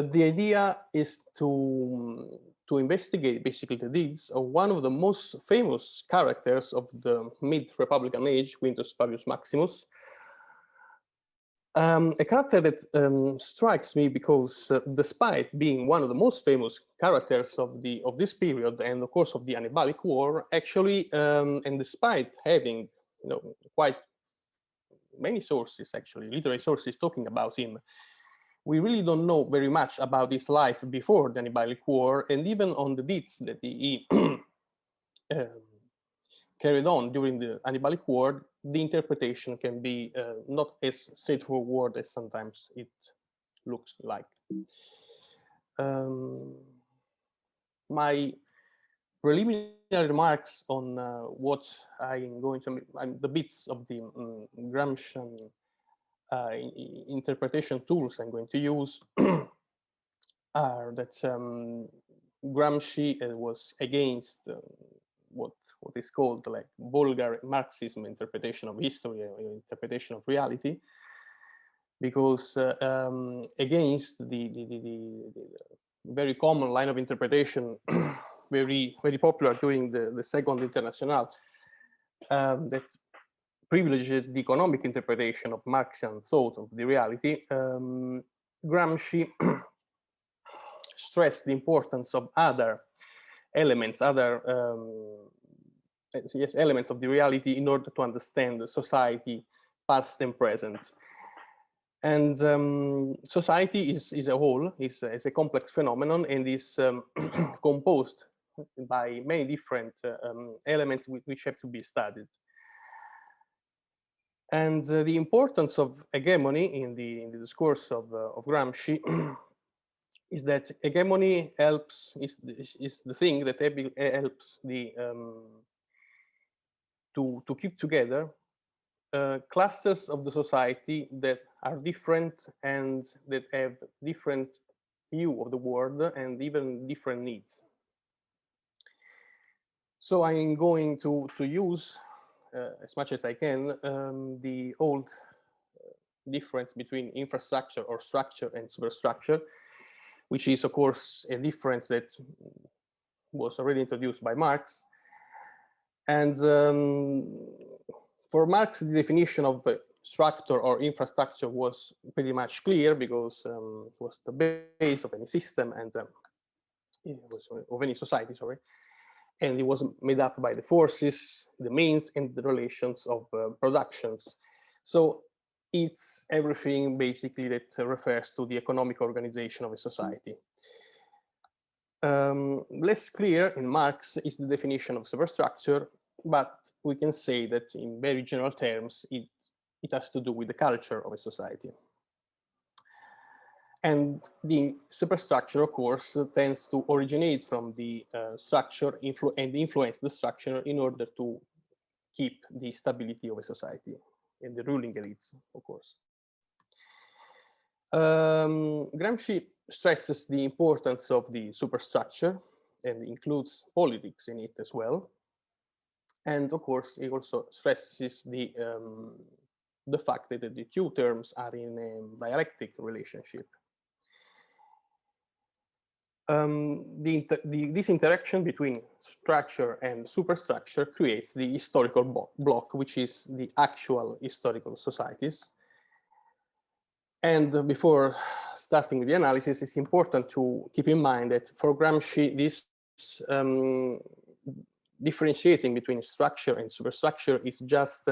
the idea is to investigate basically the deeds of one of the most famous characters of the mid-Republican age, Quintus Fabius Maximus. A character that strikes me because, despite being one of the most famous characters of this period and of course of the Hannibalic War, actually, and despite having quite many sources, actually literary sources, talking about him, we really don't know very much about his life before the Hannibalic War, and even on the deeds that he carried on during the Hannibalic War. The interpretation can be not as straightforward as sometimes it looks like. My preliminary remarks on what I'm going to, the bits of the Gramscian interpretation tools I'm going to use are that Gramsci was against what is called like vulgar Marxism interpretation of history, interpretation of reality, because against the very common line of interpretation, very popular during the Second International, that privileged the economic interpretation of Marxian thought of the reality. Gramsci stressed the importance of other elements, elements of the reality in order to understand the society, past and present. And society is a whole, is a complex phenomenon, and is composed by many different elements which have to be studied. And the importance of hegemony in the discourse of Gramsci is that hegemony is the thing that helps to keep together clusters of the society that are different and that have different view of the world and even different needs. So I'm going to use as much as I can the old difference between infrastructure or structure and superstructure, which is of course a difference that was already introduced by Marx. And for Marx, the definition of structure or infrastructure was pretty much clear, because it was the base of any system and of any society, sorry. And it was made up by the forces, the means, and the relations of productions. So it's everything basically that refers to the economic organization of a society. Less clear in Marx is the definition of superstructure, but we can say that in very general terms, it has to do with the culture of a society. And the superstructure, of course, tends to originate from the structure and influence the structure in order to keep the stability of a society and the ruling elites, of course. Gramsci stresses the importance of the superstructure and includes politics in it as well. And of course, he also stresses the fact that the two terms are in a dialectic relationship. This interaction between structure and superstructure creates the historical block, which is the actual historical societies. And before starting with the analysis, it's important to keep in mind that for Gramsci, this differentiating between structure and superstructure is just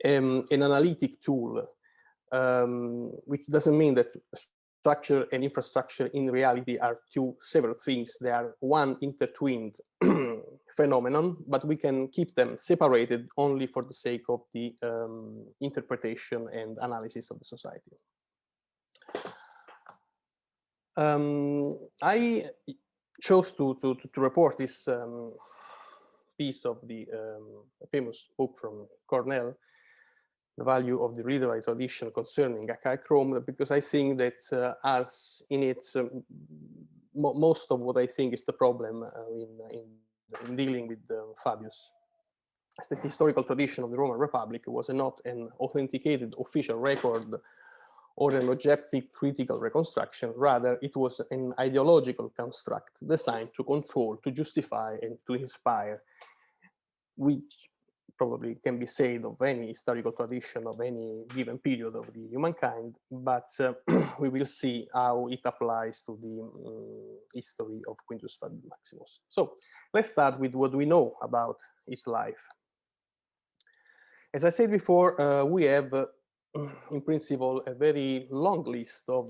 an analytic tool, which doesn't mean that structure and infrastructure in reality are two separate things. They are one intertwined phenomenon, but we can keep them separated only for the sake of the interpretation and analysis of the society. I chose to report this piece of the famous book from Cornell, The Value of the Literary Tradition Concerning Archaic Rome, because I think that as in it, most of what I think is the problem in dealing with Fabius. As the historical tradition of the Roman Republic was not an authenticated official record or an objective critical reconstruction. Rather, it was an ideological construct designed to control, to justify, and to inspire, which probably can be said of any historical tradition of any given period of the humankind, but we will see how it applies to the history of Quintus Fabius Maximus. So let's start with what we know about his life. As I said before, we have, in principle, a very long list of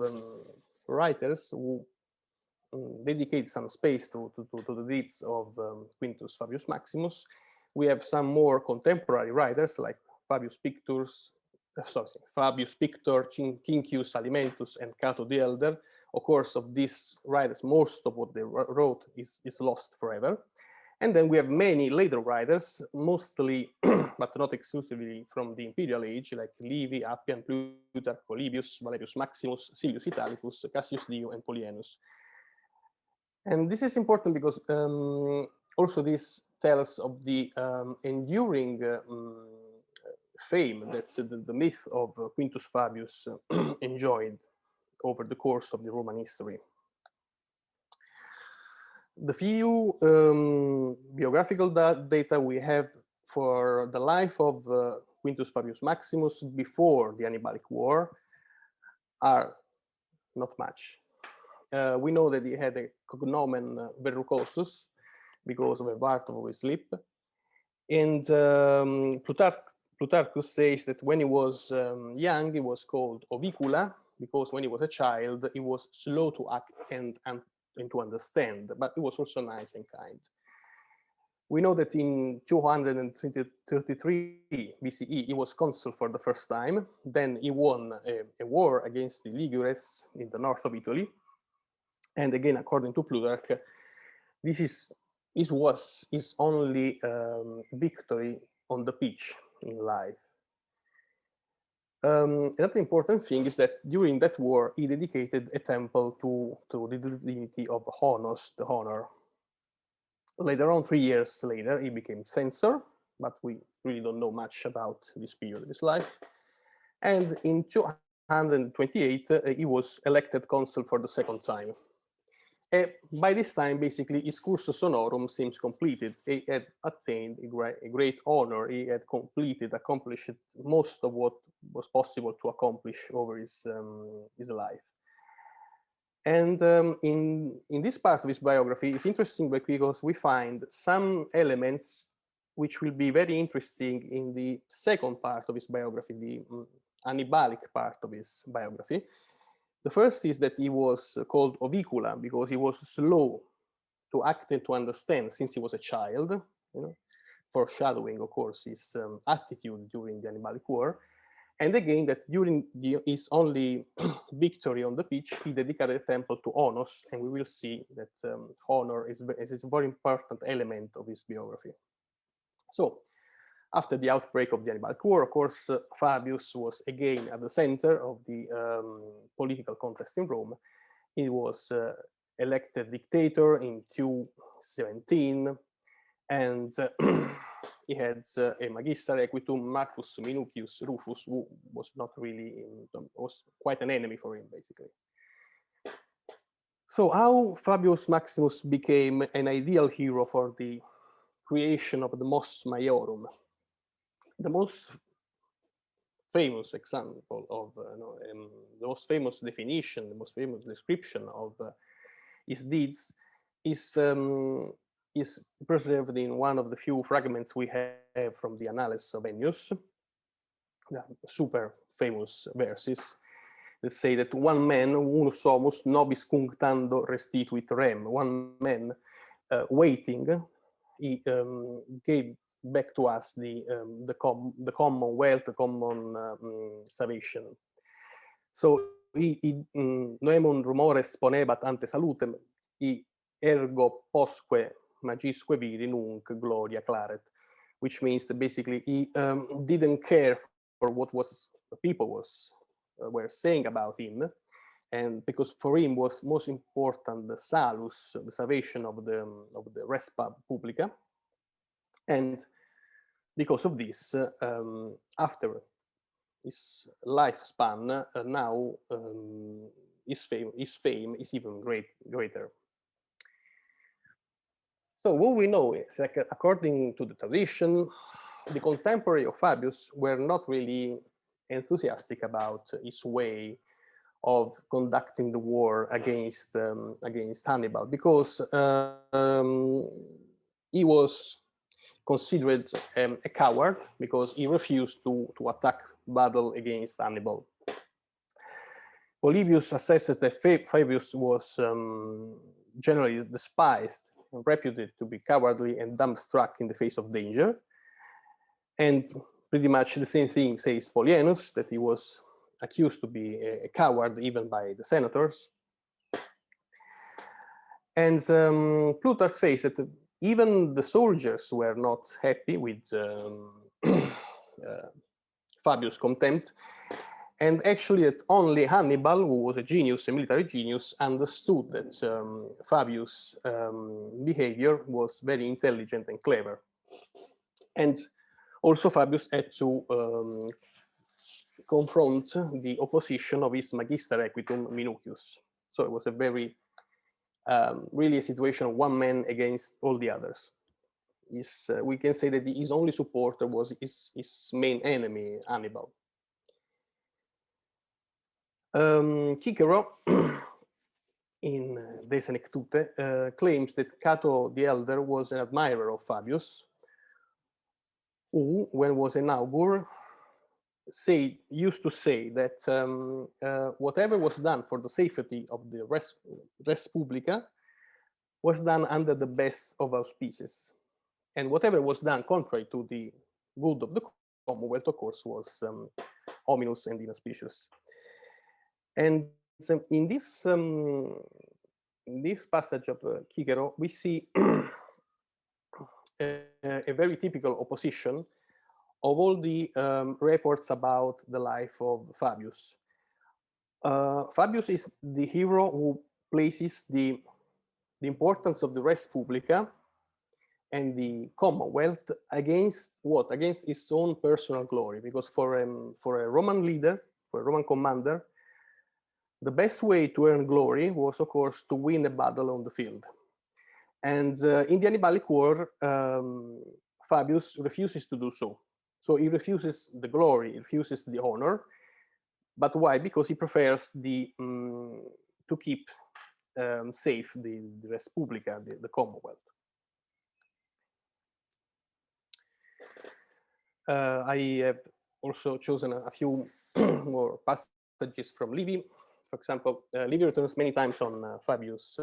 writers who dedicate some space to the deeds of Quintus Fabius Maximus. We have some more contemporary writers like Fabius Pictor, Quinctius Alimentus, and Cato the Elder. Of course, of these writers, most of what they wrote is lost forever. And then we have many later writers, mostly, but not exclusively, from the imperial age, like Livy, Appian, Plutarch, Polybius, Valerius Maximus, Silvius Italicus, Cassius Dio, and Polyanus. And this is important because also this tells of the enduring fame that the myth of Quintus Fabius enjoyed over the course of the Roman history. The few biographical data we have for the life of Quintus Fabius Maximus before the Hannibalic War are not much. We know that he had a cognomen verrucosus because of a part of his lip. And Plutarchus says that when he was young, he was called ovicula, because when he was a child, he was slow to act and to understand, but he was also nice and kind. We know that in 233 BCE, he was consul for the first time. Then he won a war against the Ligures in the north of Italy. And again, according to Plutarch, this was his only victory on the pitch in life. Another important thing is that during that war, he dedicated a temple to the divinity of Honos, the honor. Later on, 3 years later, he became censor, but we really don't know much about this period of his life. And in 228, he was elected consul for the second time. By this time, basically, his cursus honorum seems completed. He had attained a great honor. He had accomplished most of what was possible to accomplish over his life. And in this part of his biography, it's interesting because we find some elements which will be very interesting in the second part of his biography, the Hannibalic part of his biography. The first is that he was called ovicula because he was slow to act and to understand since he was a child, you know, foreshadowing, of course, his attitude during the Hannibalic War. And again, that during his only victory on the pitch, he dedicated a temple to Honos, and we will see that honor is a very important element of his biography. So, after the outbreak of the Hannibalic War, of course, Fabius was again at the center of the political contest in Rome. He was elected dictator in 217, and he had a magister equitum, Marcus Minucius Rufus, who was not really, was quite an enemy for him, basically. So how Fabius Maximus became an ideal hero for the creation of the Mos Maiorum? The most famous example of, the most famous definition, the most famous description of his deeds is preserved in one of the few fragments we have from the Annales of Ennius, super famous verses that say that one man, unus homus, nobis cunctando restituit rem, one man waiting, he gave back to us the commonwealth, the common salvation. So noemum rumores ponebat ante salutem, ergo posque magisque viri nunc gloria claret, which means that basically he didn't care for what the people were saying about him, and because for him was most important the salus, the salvation of the res publica. And because of this, after lifespan, now his fame is even greater. So what we know is, like, according to the tradition, the contemporary of Fabius were not really enthusiastic about his way of conducting the war against Hannibal, because he was considered a coward because he refused to attack battle against Hannibal. Polybius assesses that Fabius was generally despised and reputed to be cowardly and dumbstruck in the face of danger. And pretty much the same thing says Polyanus, that he was accused to be a coward even by the senators. And Plutarch says that even the soldiers were not happy with Fabius' contempt. And actually, that only Hannibal, who was a genius, a military genius, understood that Fabius' behavior was very intelligent and clever. And also Fabius had to confront the opposition of his magister equitum, Minucius. So it was a very, really a situation of one man against all the others. We can say that his only supporter was his main enemy, Hannibal. Cicero, in De Senectute, claims that Cato the Elder was an admirer of Fabius, who, when was an augur, used to say that whatever was done for the safety of the res publica was done under the best of auspices, and whatever was done contrary to the good of the Commonwealth, of course, was ominous and inauspicious. And in this passage of Cicero, we see a very typical opposition of all the reports about the life of Fabius. Fabius is the hero who places the importance of the res publica and the Commonwealth against what? Against his own personal glory, because for a Roman leader, for a Roman commander, the best way to earn glory was, of course, to win a battle on the field. And in the Hannibalic War, Fabius refuses to do so. So he refuses the glory, he refuses the honor. But why? Because he prefers to keep safe the res publica, the Commonwealth. I have also chosen a few more passages from Livy. For example, Livy returns many times on Fabius'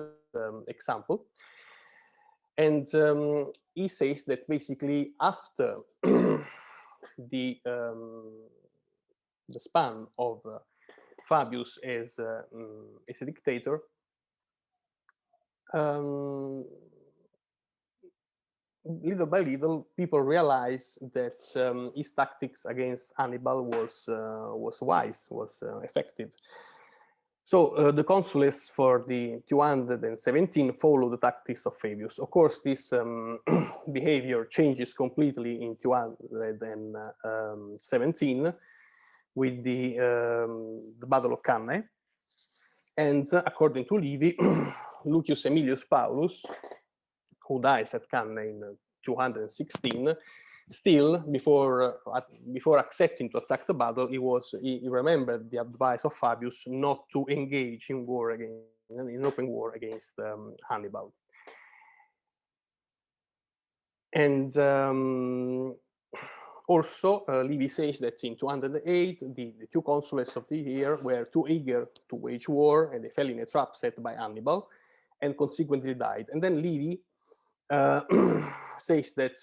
example. And he says that basically after the span of Fabius as a dictator, little by little, people realize that his tactics against Hannibal was wise, was effective. So the consules for the 217 follow the tactics of Fabius. Of course, this behavior changes completely in 217 with the Battle of Cannae. And according to Livy, Lucius Aemilius Paulus, who dies at Cannae in 216, still, before accepting to attack the battle, he remembered the advice of Fabius not to engage in open war against Hannibal. And also, Livy says that in 208, the two consuls of the year were too eager to wage war, and they fell in a trap set by Hannibal, and consequently died. And then Livy says that,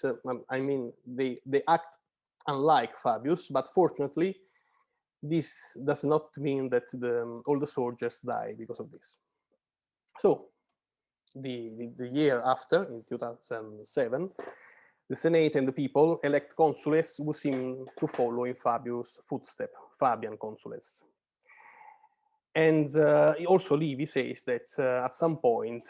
I mean, they act unlike Fabius, but fortunately, this does not mean that all the soldiers die because of this. So, the year after, in 2007, the Senate and the people elect consules who seem to follow in Fabius' footsteps, Fabian consules. And also Livy says that at some point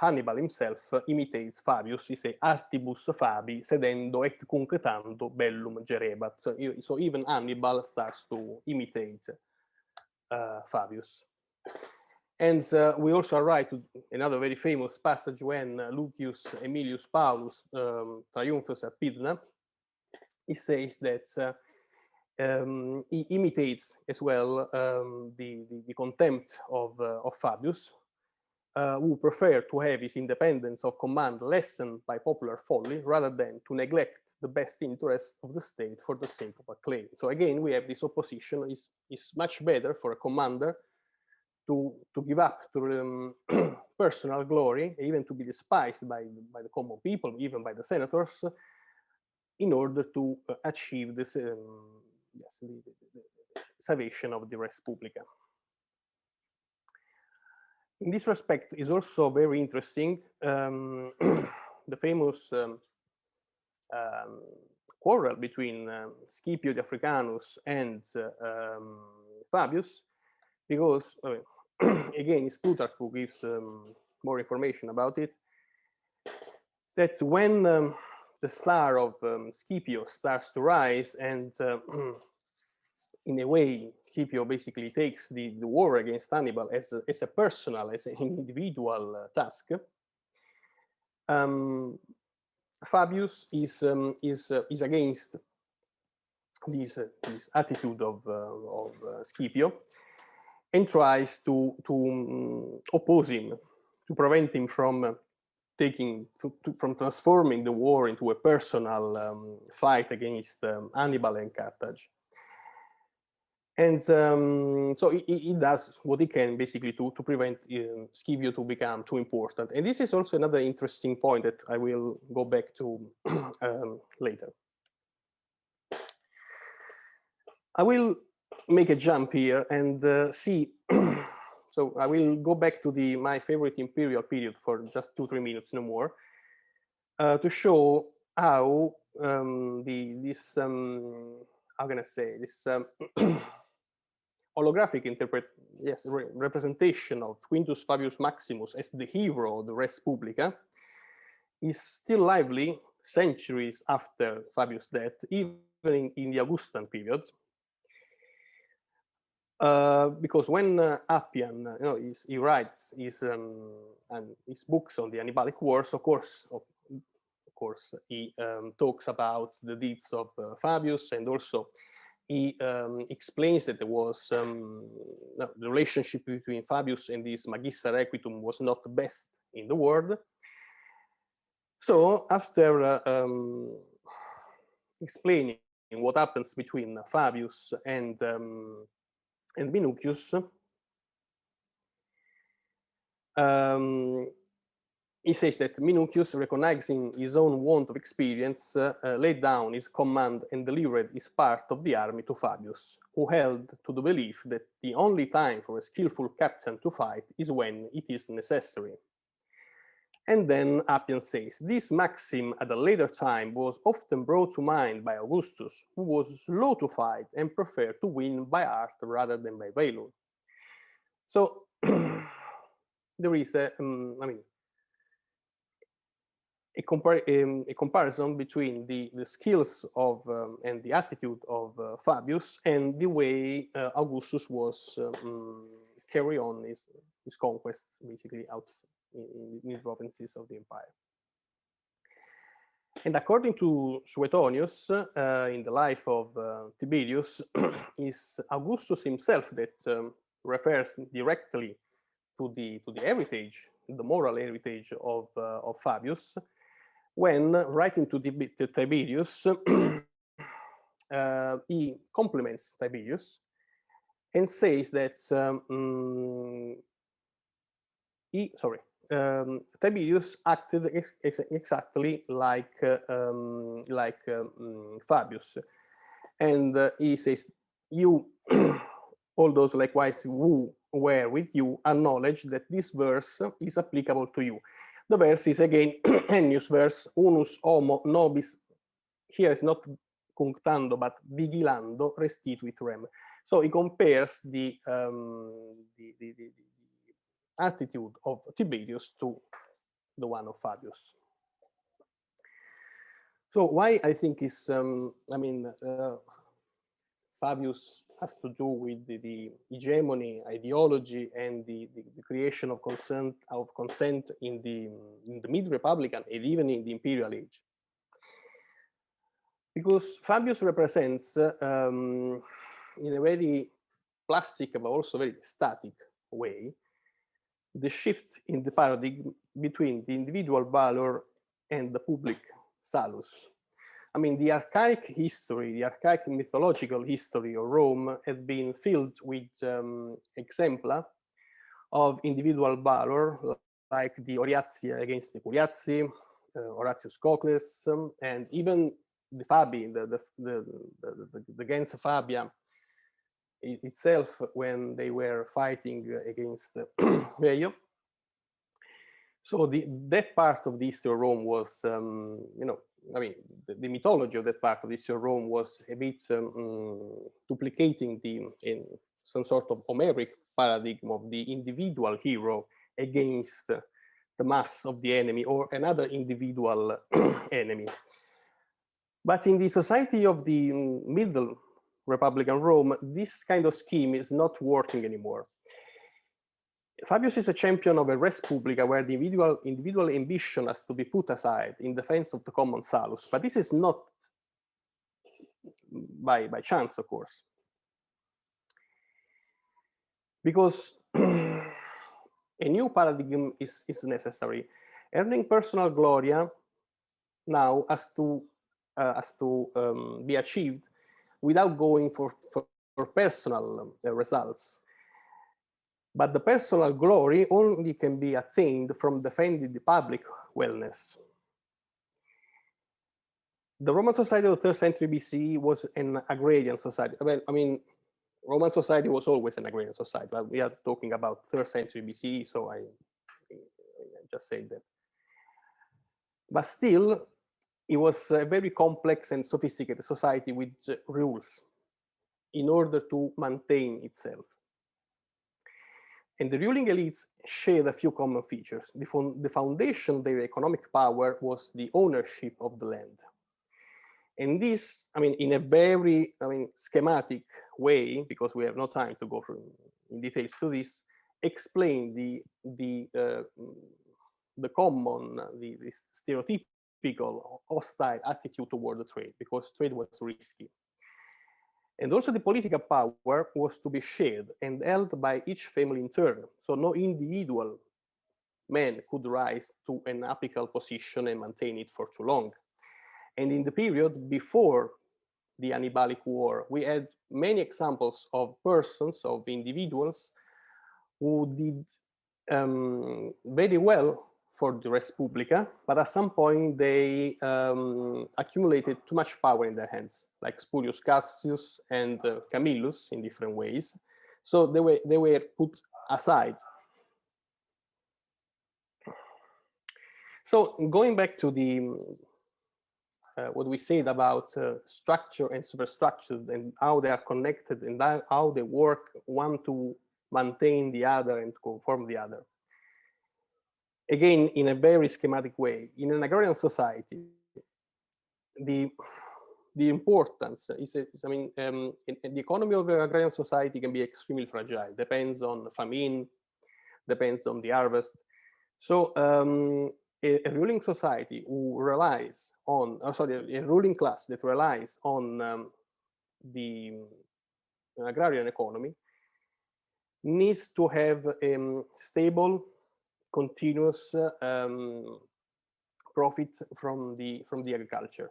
Hannibal himself imitates Fabius. He says artibus Fabi sedendo et concretando bellum gerebat. So even Hannibal starts to imitate Fabius. And we also arrive to another very famous passage when Lucius Aemilius Paulus triumphs at Pydna. He says that he imitates as well the contempt of Fabius, who preferred to have his independence of command lessened by popular folly rather than to neglect the best interest of the state for the sake of acclaim. So again, we have this opposition. It's much better for a commander to give up to personal glory, even to be despised by the common people, even by the senators, in order to achieve this the salvation of the res publica. In this respect, is also very interesting the famous quarrel between Scipio the Africanus and Fabius, because again, it's Plutarch who gives more information about it. That when the star of Scipio starts to rise, and in a way, Scipio basically takes the war against Hannibal as a personal, as an individual task. Fabius is against this attitude of Scipio, and tries to oppose him, to prevent him from from transforming the war into a personal fight against Hannibal and Carthage. And so he does what he can basically to prevent Scipio to become too important. And this is also another interesting point that I will go back to later. I will make a jump here and see. So I will go back to my favorite imperial period for just 2-3 minutes, no more, to show how this how can I say this holographic representation of Quintus Fabius Maximus as the hero of the res publica is still lively centuries after Fabius' death, even in the Augustan period. Because when Appian, he writes his books on the Hannibalic Wars, of course, he talks about the deeds of Fabius, and also he explains that there was the relationship between Fabius and this Magister Equitum was not the best in the world. So after explaining what happens between Fabius and Minucius, he says that Minucius, recognizing his own want of experience, laid down his command and delivered his part of the army to Fabius, who held to the belief that the only time for a skillful captain to fight is when it is necessary. And then Appian says, this maxim at a later time was often brought to mind by Augustus, who was slow to fight and preferred to win by art rather than by valor. So there is a comparison between the skills of and the attitude of Fabius and the way Augustus was carry on his conquests, basically out in the provinces of the empire. And according to Suetonius, in the life of Tiberius, is Augustus himself that refers directly to the heritage, the moral heritage of Fabius, when writing to Tiberius, he compliments Tiberius and says that Tiberius acted exactly like Fabius, and he says, you, all those likewise who were with you, acknowledge that this verse is applicable to you. The verse is again Ennius verse, unus homo nobis, here is not cunctando, but vigilando restituit rem. So he compares the attitude of Tiberius to the one of Fabius. So why I think is, Fabius has to do with the hegemony ideology and the creation of consent in the mid-republican and even in the imperial age. Because Fabius represents, in a very plastic but also very static way, the shift in the paradigm between the individual valor and the public salus. I mean, the archaic history, the archaic mythological history of Rome had been filled with exempla of individual valor, like the Oriazia against the Curiazi, Horatius Cocles, and even the Fabi, the gens Fabia itself, when they were fighting against Veio. So that part of the history of Rome was, the mythology of that part of the history of Rome was a bit duplicating in some sort of Homeric paradigm of the individual hero against the mass of the enemy or another individual enemy. But in the society of the Middle Republican Rome, this kind of scheme is not working anymore. Fabius is a champion of a res publica where the individual ambition has to be put aside in defense of the common salus. But this is not by chance, of course. Because a new paradigm is necessary. Earning personal gloria now has to be achieved without going for personal results. But the personal glory only can be attained from defending the public wellness. The Roman society of the 3rd century BCE was an agrarian society. Well, I mean, Roman society was always an agrarian society, but we are talking about 3rd century BCE, so I just say that. But still, it was a very complex and sophisticated society with rules in order to maintain itself. And the ruling elites shared a few common features. The foundation of their economic power was the ownership of the land. And this, in a very, schematic way, because we have no time to go through in details to this, explain the common, the stereotypical hostile attitude toward the trade, because trade was risky. And also the political power was to be shared and held by each family in turn. So no individual man could rise to an apical position and maintain it for too long. And in the period before the Hannibalic War, we had many examples of persons, of individuals who did very well for the res publica, but at some point they accumulated too much power in their hands, like Spurius Cassius and Camillus in different ways. So they were put aside. So going back to the what we said about structure and superstructure and how they are connected and how they work one to maintain the other and to conform the other. Again, in a very schematic way, in an agrarian society, the importance is the economy of an agrarian society can be extremely fragile, depends on famine, depends on the harvest. So a ruling society who relies on, a ruling class that relies on the agrarian economy needs to have stable, continuous profit from the agriculture.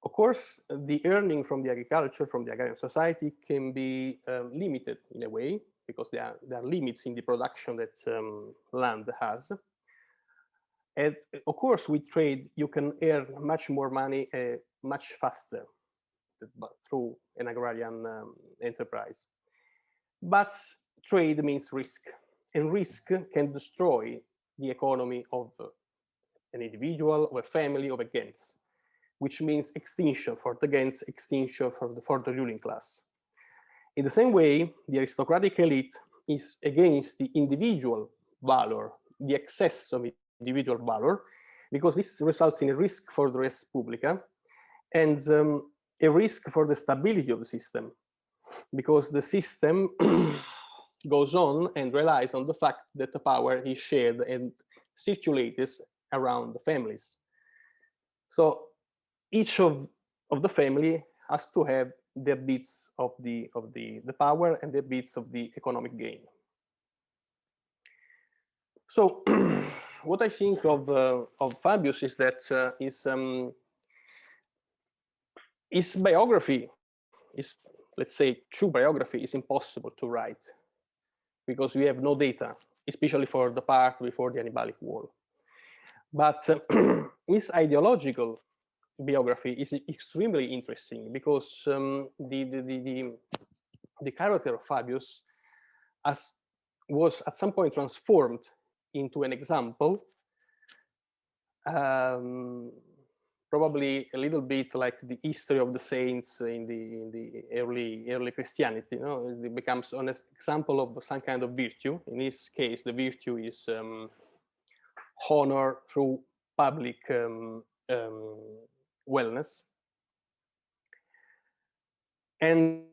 Of course, the earning from the agriculture, from the agrarian society, can be limited in a way, because there are limits in the production that land has. And of course, with trade, you can earn much more money much faster through an agrarian enterprise. But trade means risk, and risk can destroy the economy of an individual, of a family, of a gens, which means extinction for the gens, extinction for the ruling class. In the same way, the aristocratic elite is against the individual valor, the excess of individual valor, because this results in a risk for the res publica and a risk for the stability of the system, because the system goes on and relies on the fact that the power is shared and circulates around the families. So each of the family has to have their bits of the power and their bits of the economic gain. So what I think of Fabius is that his biography is, let's say, true biography is impossible to write because we have no data, especially for the part before the Annibalic War. But his ideological biography is extremely interesting because the character of Fabius was at some point transformed into an example, probably a little bit like the history of the saints in the early Christianity. You know, it becomes an example of some kind of virtue. In this case, the virtue is honor through public wellness. And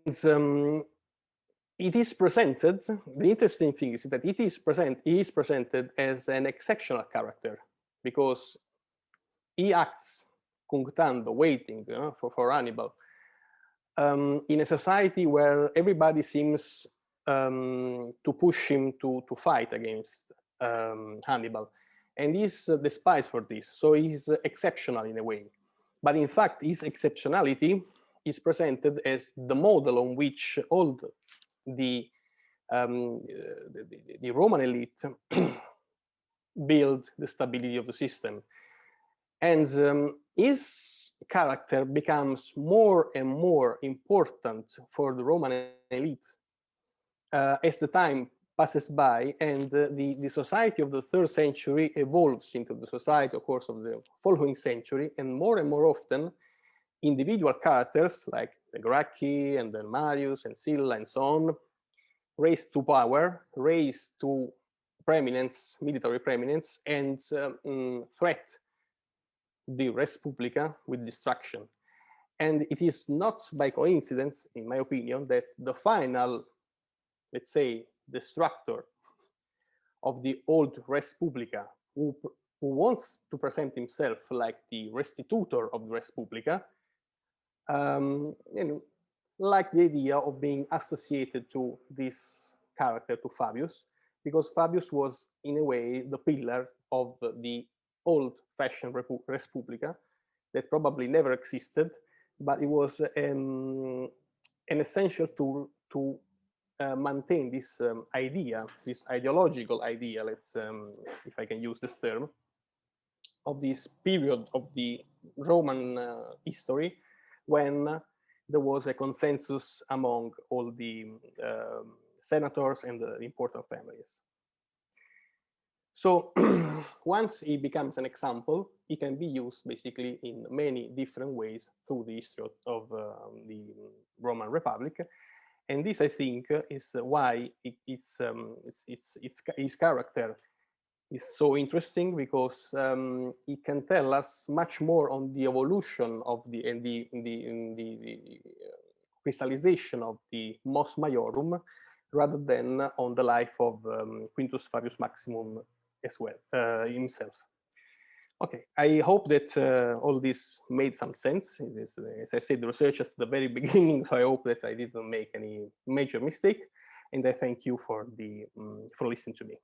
it is presented, the interesting thing is that he is presented as an exceptional character because he acts cunctando, waiting, you know, for Hannibal, in a society where everybody seems to push him to fight against Hannibal. And he's despised for this, so he's exceptional in a way. But in fact, his exceptionality is presented as the model on which all the Roman elite build the stability of the system. And his character becomes more and more important for the Roman elite as the time passes by and the society of the 3rd century evolves into the society, of course, of the following century, and more often individual characters like the Gracchi and then Marius and Sylla and so on, raised to power, raised to preeminence, military preeminence, and threat the res publica with destruction. And it is not by coincidence, in my opinion, that the final, let's say, destructor of the old res publica, who wants to present himself like the restitutor of the res publica, you know, like the idea of being associated to this character, to Fabius, because Fabius was, in a way, the pillar of the old-fashioned res publica that probably never existed, but it was an essential tool to maintain this idea, this ideological idea, let's, if I can use this term, of this period of the Roman history when there was a consensus among all the senators and the important families. So once he becomes an example, he can be used basically in many different ways through the history of the Roman Republic. And this, I think, is why his character is so interesting, because it can tell us much more on the evolution of the crystallization of the mos maiorum, rather than on the life of Quintus Fabius Maximum as well, himself. Okay, I hope that all this made some sense. As I said, the research at the very beginning, so I hope that I didn't make any major mistake, and I thank you for listening to me.